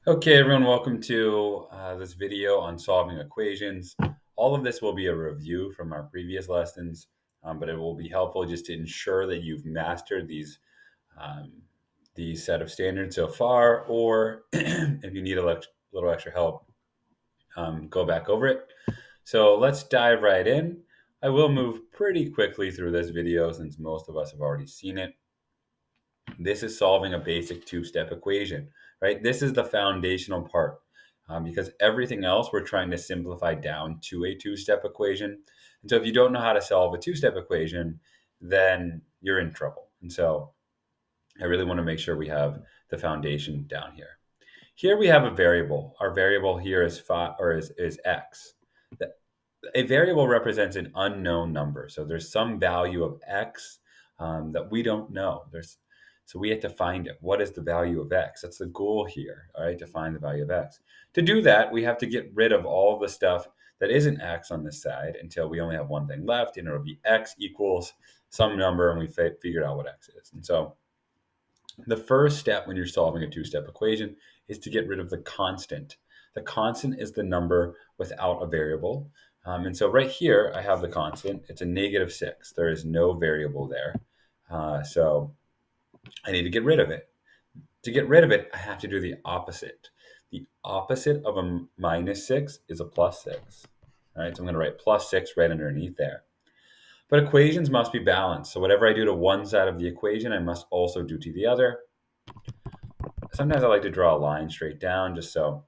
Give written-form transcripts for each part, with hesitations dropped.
Okay, everyone, welcome to this video on solving equations. All of this will be a review from our previous lessons, but it will be helpful just to ensure that you've mastered um, these set of standards so far, or if you need a little extra help, go back over it. So let's dive right in. I will move pretty quickly through this video since most of us have already seen it. This is solving a basic two-step equation, right? This is the foundational part because everything else we're trying to simplify down to a two-step equation. And so if you don't know how to solve a two-step equation, then you're in trouble. And so I really want to make sure we have the foundation down here. Here we have a variable. Our variable here is is x. A variable represents an unknown number. So there's some value of x that we don't know. So we have to find it. What is the value of x? That's the goal here, all right, to find the value of x. To do that, we have to get rid of all the stuff that isn't x on this side until we only have one thing left, and it'll be x equals some number, and we figured out what x is. And so the first step when you're solving a two-step equation is to get rid of the constant. The constant is the number without a variable. And so right here, I have the constant. It's a -6. There is no variable there. So I need to get rid of it. To get rid of it, I have to do the opposite. The opposite of a -6 is a +6. All right, so I'm going to write +6 right underneath there. But equations must be balanced. So whatever I do to one side of the equation, I must also do to the other. Sometimes I like to draw a line straight down just so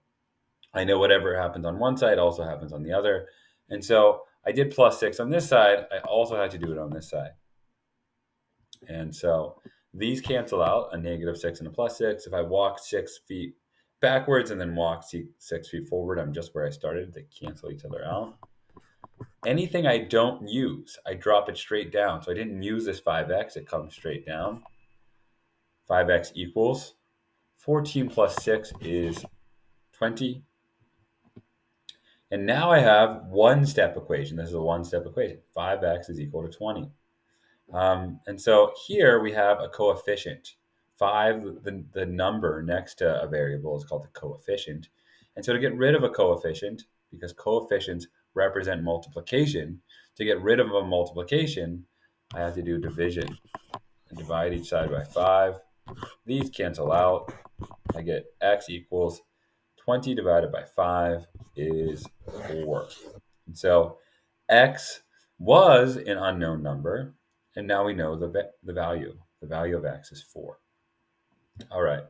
I know whatever happens on one side also happens on the other. And so I did +6 on this side. I also had to do it on this side. And so these cancel out, a -6 and a +6. If I walk 6 feet backwards and then walk 6 feet forward, I'm just where I started. They cancel each other out. Anything I don't use, I drop it straight down. So I didn't use this 5x. It comes straight down. 5x equals 14 plus 6 is 20. And now I have one-step equation. This is a one-step equation. 5x is equal to 20. And so here we have a coefficient. 5, the number next to a variable is called the coefficient. And so to get rid of a coefficient, because coefficients represent multiplication, to get rid of a multiplication, I have to do division. And divide each side by 5. These cancel out. I get x equals 20 divided by 5 is 4. And so x was an unknown number, and now we know the value. The value of x is 4. All right,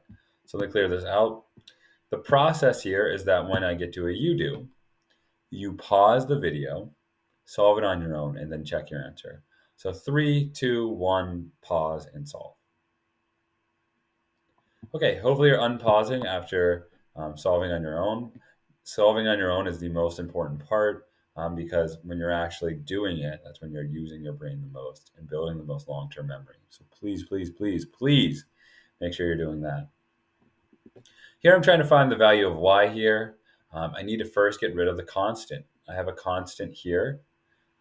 so let me clear this out. The process here is that when I get to a you-do, you pause the video, solve it on your own, and then check your answer. So 3, 2, 1, pause, and solve. Okay, hopefully you're unpausing after solving on your own. Solving on your own is the most important part because when you're actually doing it, that's when you're using your brain the most and building the most long-term memory. So please, please, please, please make sure you're doing that. Here I'm trying to find the value of y here. I need to first get rid of the constant. I have a constant here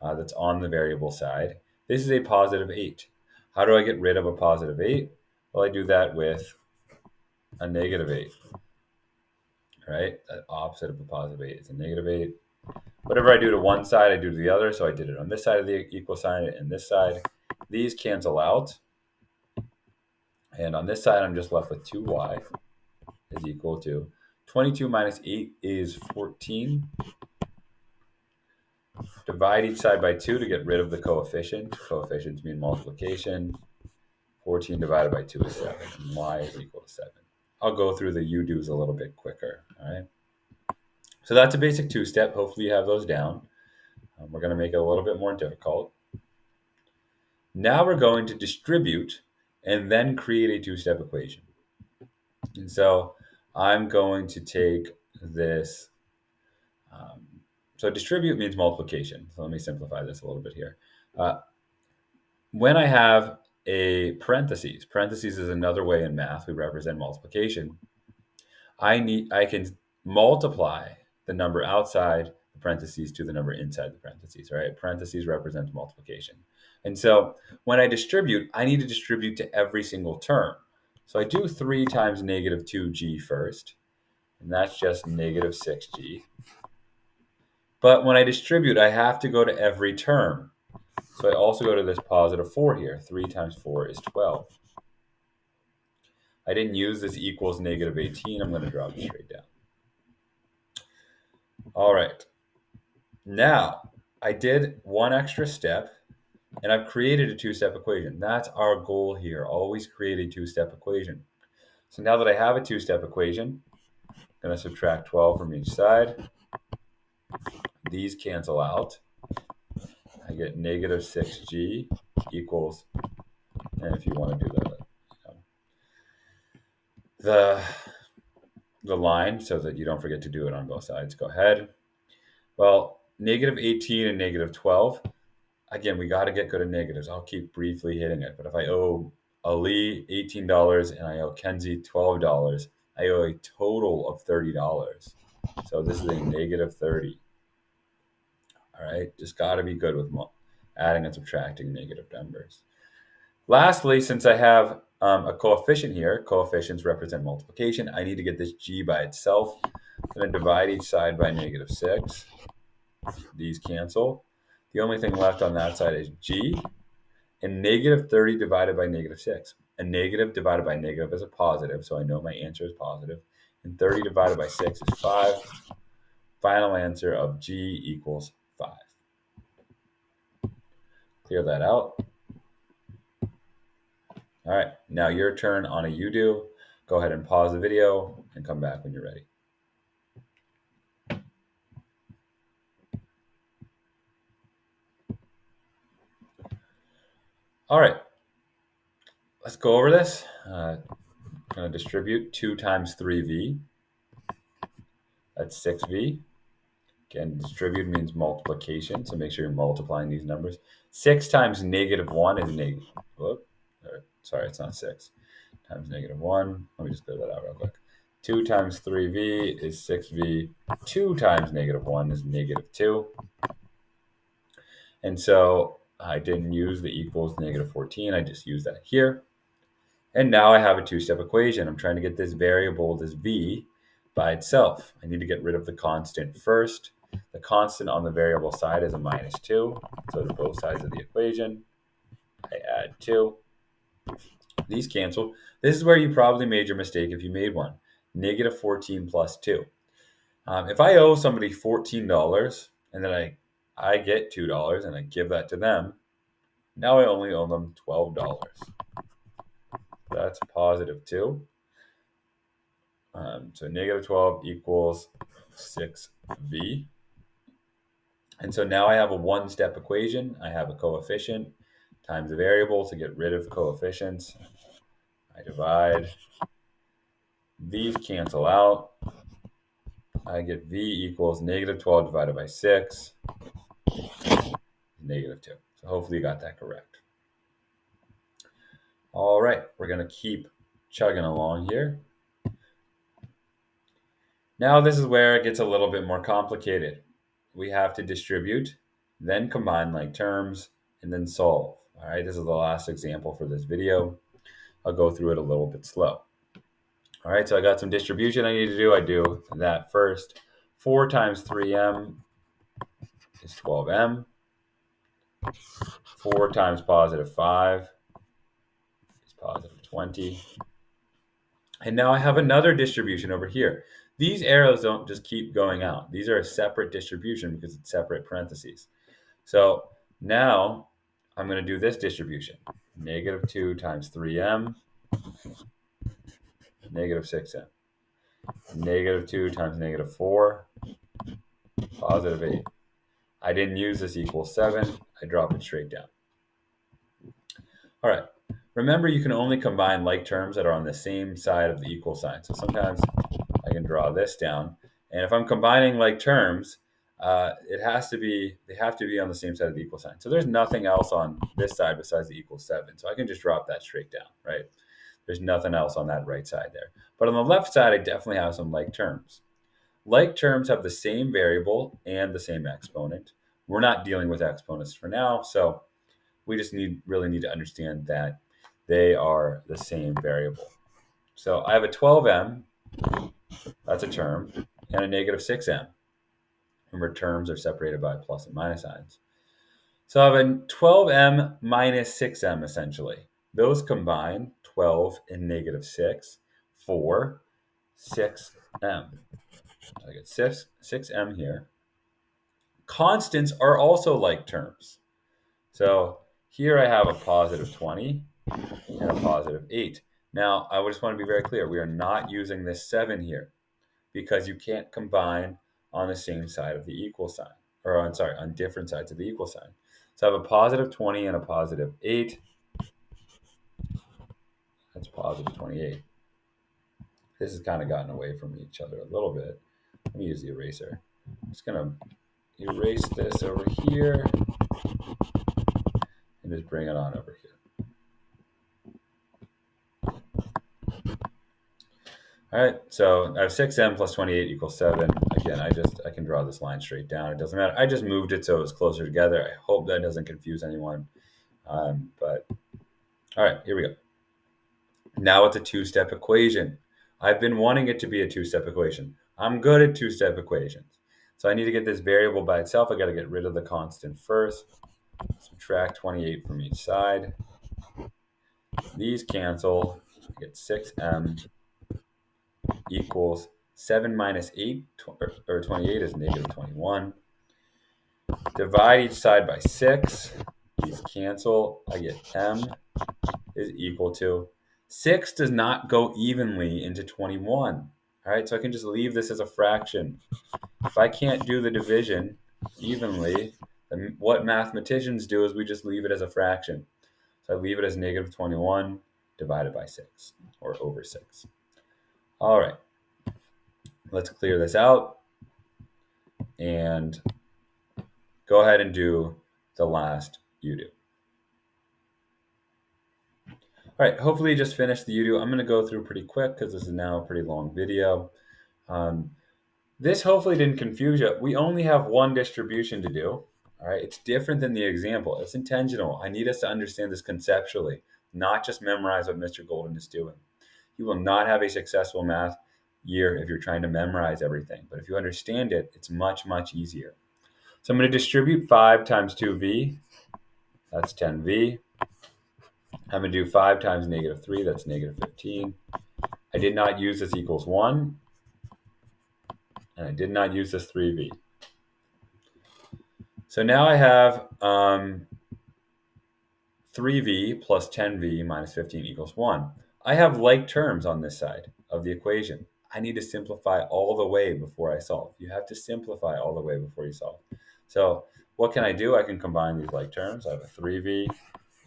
that's on the variable side. This is a +8. How do I get rid of a +8? Well, I do that with a -8. Right? The opposite of a +8 is a -8. Whatever I do to one side, I do to the other. So I did it on this side of the equal sign and this side. These cancel out. And on this side, I'm just left with 2y is equal to 22 minus 8 is 14. Divide each side by 2 to get rid of the coefficient. Coefficients mean multiplication. 14 divided by 2 is 7. And y is equal to 7. I'll go through the you-dos a little bit quicker. All right. So that's a basic two-step. Hopefully you have those down. We're going to make it a little bit more difficult. Now we're going to distribute and then create a two-step equation. And so I'm going to take this. So distribute means multiplication. So let me simplify this a little bit here. When I have a parentheses is another way in math we represent multiplication. I can multiply the number outside the parentheses to the number inside the parentheses, right? Parentheses represents multiplication. And so when I distribute, I need to distribute to every single term. So I do 3 times -2g first, and that's just negative 6g. But when I distribute, I have to go to every term. So I also go to this positive 4 here. 3 times 4 is 12. I didn't use this equals negative 18. I'm going to drop it straight down. All right. Now, I did one extra step, and I've created a two-step equation. That's our goal here. Always create a two-step equation. So now that I have a two-step equation, I'm going to subtract 12 from each side. These cancel out. I get negative 6g equals, and if you want to do the line so that you don't forget to do it on both sides, go ahead. Well, negative 18 and negative 12, again, we got to get good at negatives. I'll keep briefly hitting it. But if I owe Ali $18 and I owe Kenzie $12, I owe a total of $30. So this is a negative 30. All right, just got to be good with adding and subtracting negative numbers. Lastly, since I have a coefficient here, coefficients represent multiplication. I need to get this g by itself. I'm going to divide each side by negative 6. These cancel. The only thing left on that side is g. And negative 30 divided by negative 6. A negative divided by negative is a positive, so I know my answer is positive. And 30 divided by 6 is 5. Final answer of g equals 5. Clear that out. All right, now your turn on a UDO. Go ahead and pause the video and come back when you're ready. All right, let's go over this. I'm going to distribute 2 times 3v. That's 6v. Again, distribute means multiplication, so make sure you're multiplying these numbers. 6 times negative 1 is negative. Sorry, it's not 6. Times negative 1. Let me just clear that out real quick. 2 times 3v is 6v. 2 times negative 1 is negative 2. And so I didn't use the equals negative 14. I just used that here. And now I have a two-step equation. I'm trying to get this variable, this v, by itself. I need to get rid of the constant first. The constant on the variable side is a minus 2. So to both sides of the equation, I add 2. These cancel. This is where you probably made your mistake if you made one. Negative 14 plus 2. If I owe somebody $14 and then I get $2 and I give that to them, now I only owe them $12. That's positive 2. So negative 12 equals 6v. And so now I have a one-step equation. I have a coefficient times a variable to get rid of coefficients. I divide. These cancel out. I get v equals negative 12 divided by 6, negative 2. So hopefully you got that correct. All right, we're going to keep chugging along here. Now this is where it gets a little bit more complicated. We have to distribute, then combine like terms, and then solve. All right, this is the last example for this video. I'll go through it a little bit slow. All right, so I got some distribution I need to do. I do that first. 4 times 3m is 12m. 4 times positive 5 is positive 20. And now I have another distribution over here. These arrows don't just keep going out. These are a separate distribution because it's separate parentheses. So now I'm going to do this distribution. Negative 2 times 3m, negative 6m. Negative 2 times negative 4, positive 8. I didn't use this equals 7. I drop it straight down. All right. Remember, you can only combine like terms that are on the same side of the equal sign. So sometimes I can draw this down. And if I'm combining like terms, they have to be on the same side of the equal sign. So there's nothing else on this side besides the equal 7. So I can just drop that straight down, right? There's nothing else on that right side there. But on the left side, I definitely have some like terms. Like terms have the same variable and the same exponent. We're not dealing with exponents for now, so we just really need to understand that they are the same variable. So I have a 12m That's a term, and a negative 6m. Remember, terms are separated by plus and minus signs. So I have a 12m minus 6m essentially. Those combine, 12 and negative 6, for 6m. I get 6m here. Constants are also like terms. So here I have a positive 20 and a positive 8. Now, I just want to be very clear. We are not using this 7 here because you can't combine on the same side of the equal sign. Or, I'm sorry, on different sides of the equal sign. So I have a positive 20 and a positive 8. That's positive 28. This has kind of gotten away from each other a little bit. Let me use the eraser. I'm just going to erase this over here and just bring it on over here. All right, so I have 6m plus 28 equals 7. Again, I can draw this line straight down. It doesn't matter. I just moved it so it was closer together. I hope that doesn't confuse anyone. But all right, here we go. Now it's a two-step equation. I've been wanting it to be a two-step equation. I'm good at two-step equations. So I need to get this variable by itself. I got to get rid of the constant first. Subtract 28 from each side. These cancel. I get 6m equals 7 minus 8, or 28 is negative 21. Divide each side by 6. These cancel. I get m is equal to 6 does not go evenly into 21. All right, so I can just leave this as a fraction. If I can't do the division evenly, then what mathematicians do is we just leave it as a fraction. So I leave it as negative 21 divided by 6, or over 6. All right, let's clear this out and go ahead and do the last UDO. All right, hopefully you just finished the UDO. I'm going to go through pretty quick because this is now a pretty long video. This hopefully didn't confuse you. We only have one distribution to do. All right, it's different than the example. It's intentional. I need us to understand this conceptually, not just memorize what Mr. Golden is doing. You will not have a successful math year if you're trying to memorize everything. But if you understand it, it's much, much easier. So I'm going to distribute 5 times 2v. That's 10v. I'm going to do 5 times negative 3. That's negative 15. I did not use this equals 1. And I did not use this 3v. So now I have 3v plus 10v minus 15 equals 1. I have like terms on this side of the equation. I need to simplify all the way before I solve. You have to simplify all the way before you solve. So what can I do? I can combine these like terms. I have a 3v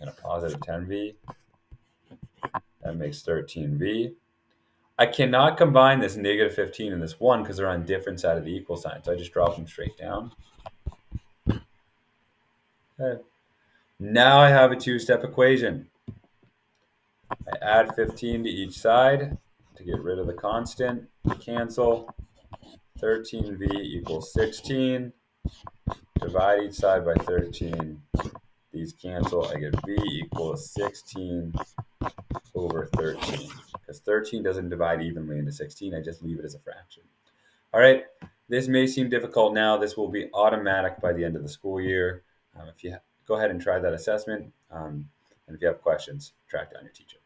and a positive 10v. That makes 13v. I cannot combine this negative 15 and this 1 because they're on different side of the equal sign. So I just drop them straight down. Okay. Now I have a two-step equation. I add 15 to each side to get rid of the constant. Cancel. 13v equals 16. Divide each side by 13. These cancel. I get v equals 16 over 13. Because 13 doesn't divide evenly into 16. I just leave it as a fraction. All right. This may seem difficult now. This will be automatic by the end of the school year. If you go ahead and try that assessment. And if you have questions, track down your teacher.